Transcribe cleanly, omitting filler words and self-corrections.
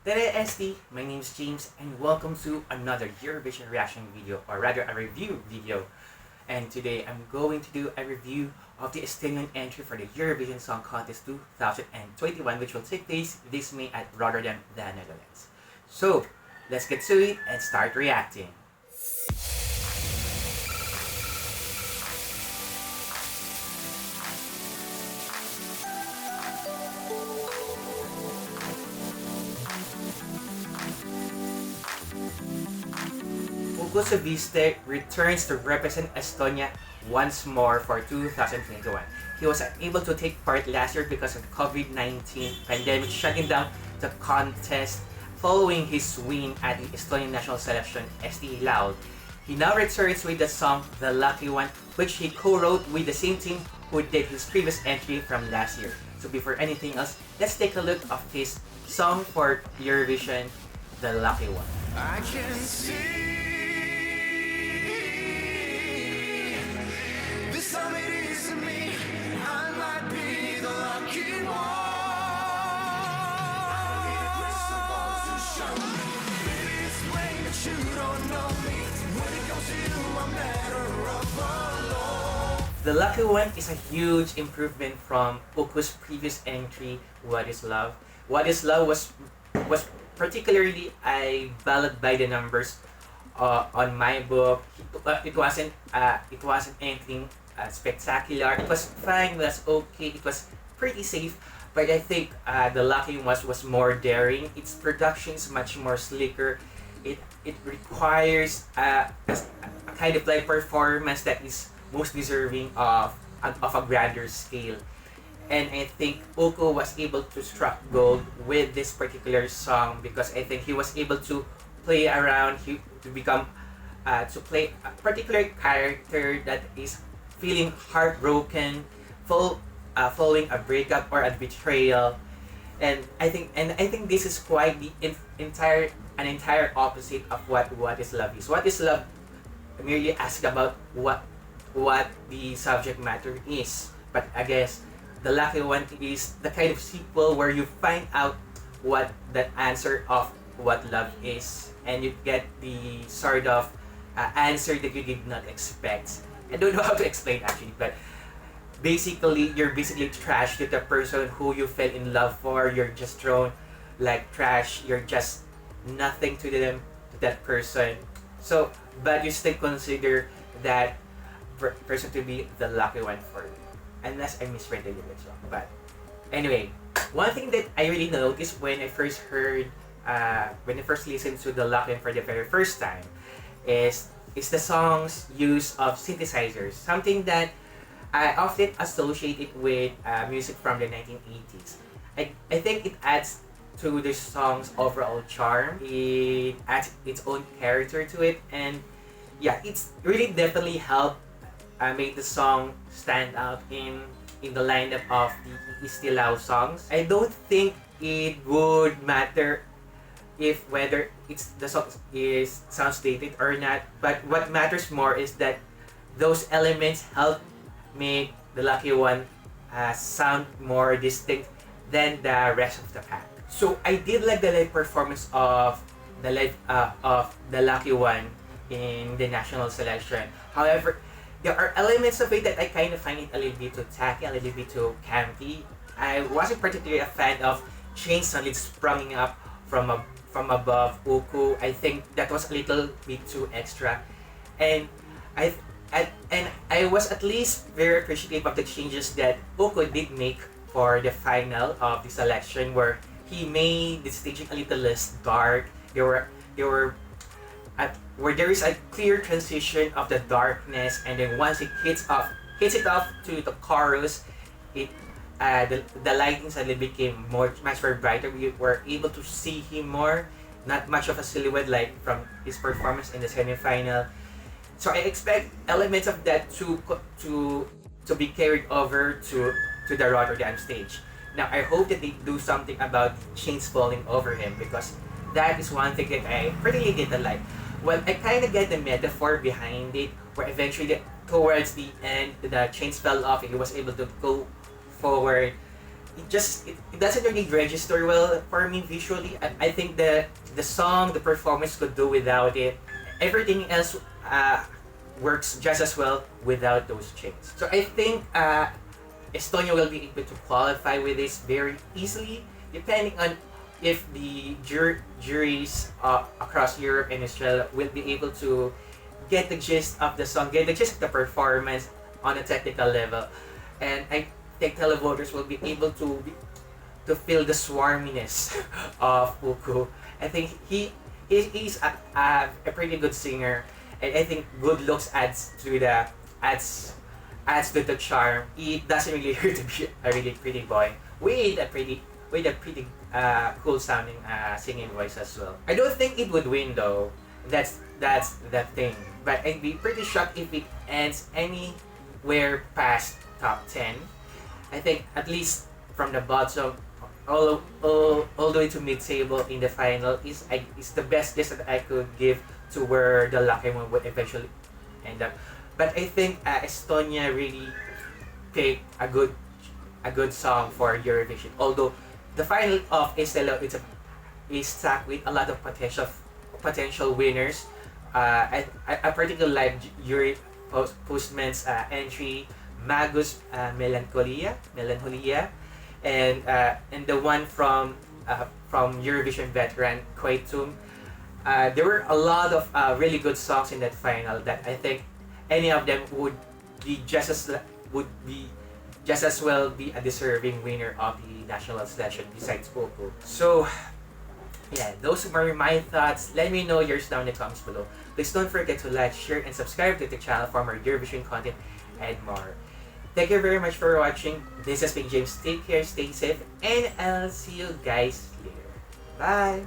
Tere ST, my name is James and welcome to another Eurovision reaction video, or rather a review video. And today I'm going to do a review of the Estonian entry for the Eurovision Song Contest 2021, which will take place this May at Rotterdam, the Netherlands. So let's get to it and start reacting. UKU SUVISTE returns to represent Estonia once more for 2021. He was unable to take part last year because of the COVID-19 pandemic shutting down the contest following his win at the Estonian national selection ST Loud. He now returns with the song The Lucky One, which he co-wrote with the same team who did his previous entry from last year. So before anything else, let's take a look of his song for Eurovision, The Lucky One. I can see this time it is me. I might be the lucky one. I need a crystal ball to show me. Maybe it's plain that you don't know me. When it comes to you, I'm better off alone. The Lucky One is a huge improvement from UKU's previous entry, What Is Love. What Is Love was particularly a ballad by the numbers on my book. It wasn't anything spectacular. It was fine, it was okay, it was pretty safe, but I think The Lucky One was more daring. Its production is much more slicker. It requires a kind of like performance that is most deserving of a grander scale. And I think UKU was able to strike gold with this particular song because I think he was able to play around, to play a particular character that is feeling heartbroken, following a breakup or a betrayal, and I think this is quite the entire opposite of what Is Love is. What Is Love merely asks about what the subject matter is, but I guess The Lucky One is the kind of sequel where you find out what the answer of what love is, and you get the sort of answer that you did not expect. I don't know how to explain actually, but basically you're trashed to the person who you fell in love for. You're just thrown like trash. You're just nothing to them, to that person. So, but you still consider that person to be the lucky one for you. Unless I misread the lyrics wrong. But anyway, one thing that I really noticed when I first listened to The Lucky One for the very first time is the song's use of synthesizers. Something that I often associate it with music from the 1980s. I think it adds to the song's overall charm. It adds its own character to it, and yeah, it's really definitely helped made the song stand out in the lineup of the ESC songs. I don't think it would matter if whether the song sounds dated or not, but what matters more is that those elements help make The Lucky One sound more distinct than the rest of the pack. So I did like the live performance of The Lucky One in the national selection. However, there are elements of it that I kind of find it a little bit too tacky, a little bit too campy. I wasn't particularly a fan of chains suddenly sprung up from above UKU. I think that was a little bit too extra, and I was at least very appreciative of the changes that UKU did make for the final of the selection, where he made the staging a little less dark. Where there is a clear transition of the darkness, and then once it hits it off to the chorus, the lighting suddenly became much more brighter. We were able to see him more, not much of a silhouette like from his performance in the semi-final. So I expect elements of that to be carried over to the Rotterdam stage. Now I hope that they do something about chains falling over him, because that is one thing that I really didn't like. Well, I kind of get the metaphor behind it, where eventually towards the end, the chains fell off and he was able to go forward. it doesn't really register well for me visually. I think the song, the performance could do without it. Everything else works just as well without those changes. So I think Estonia will be able to qualify with this very easily, depending on if the juries across Europe and Australia will be able to get the gist of the song, get the gist of the performance on a technical level, and I think televoters will be able to feel the swarminess of Uku. I think he's a pretty good singer, and I think good looks adds to the charm. It doesn't really hurt to be a really pretty boy with a pretty cool sounding singing voice as well. I don't think it would win though. That's that thing. But I'd be pretty shocked if it ends anywhere past top 10. I think at least from the bottom all the way to mid-table in the final is the best guess that I could give to where the lucky one would eventually end up. But I think Estonia really picked a good song for Eurovision. Although the final of Estella is stacked with a lot of potential winners. I particularly like Yuri Postman's entry, Magus Melancholia, and the one from Eurovision veteran Koitum. There were a lot of really good songs in that final that I think any of them would be just as well be a deserving winner of the national selection besides Popo. So yeah, those were my thoughts. Let me know yours down in the comments below. Please don't forget to like, share, and subscribe to the channel for more Eurovision content and more. Thank you very much for watching. This has been James. Take care, stay safe, and I'll see you guys later. Bye!